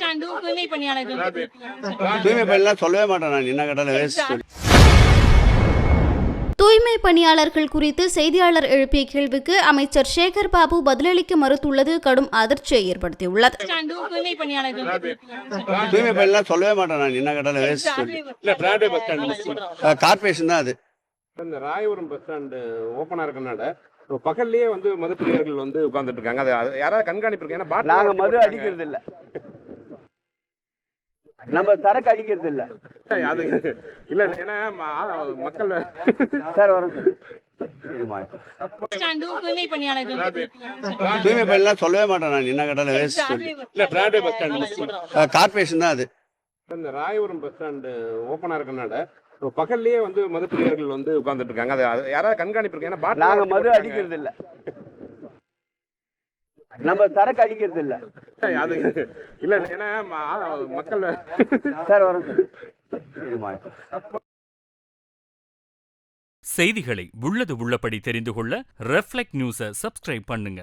தூய்மை பணியாளர்கள் தூய்மை பணியெல்லாம் சொல்லவே மாட்டேன் நான் என்ன கேட்டாலும் வேஸ்ட். தூய்மை பணியாளர்கள் குறித்து செய்தியாளர் எழுப்பிய கேள்விக்கு அமைச்சர் சேகர் பாபு பதிலளிக்க மறுத்துள்ளது கடும் அதிர்ச்சியை ஏற்படுத்தியுள்ளது. தூய்மை பணியாளர்கள் தூய்மை பணியெல்லாம் சொல்லவே மாட்டேன் நான் என்ன கேட்டாலும் வேஸ்ட். கார்பரேஷன் தான் அது. இந்த ராயபுரம் பஸ் ஸ்டாண்டு ஓப்பனா இருக்கனால பகல்லையே வந்து மதுப்பிரியர்கள் வந்து உட்கார்ந்துட்டு இருக்காங்க. அது யாராவது கண்காணிப்பு இருக்கு? ஏன்னா நாங்க மது அடிக்கிறது இல்ல, நம்ம சரக்கு அடிக்கிறது இல்ல. அது இல்ல, ஏன்னா மக்கள் சார் வரும். தூய்மை பணியாளர்கள் தூய்மை பணியெல்லாம் சொல்லவே மாட்டேன் நான் என்ன கேட்டாலும் வேஸ்ட். கார்பரேஷன் தான் அது. இந்த ராயபுரம் பஸ் ஸ்டாண்டு ஓப்பனா இருக்கனால பகல்லையே வந்து மதுப்பிரியர்கள் வந்து உட்கார்ந்துட்டு இருக்காங்க. அது யாராவது கண்காணிப்பு இருக்கு? ஏன்னா நாங்க மது அடிக்கிறது இல்ல, நம்ம சரக்கு அடிக்கிறது இல்ல. அது இல்ல, ஏன்னா மக்கள் சார் வரும். செய்திகளை உள்ளது உள்ளபடி தெரிந்து கொள்ள ரெஃப்ளெக்ட் நியூஸை சப்ஸ்கிரைப் பண்ணுங்க.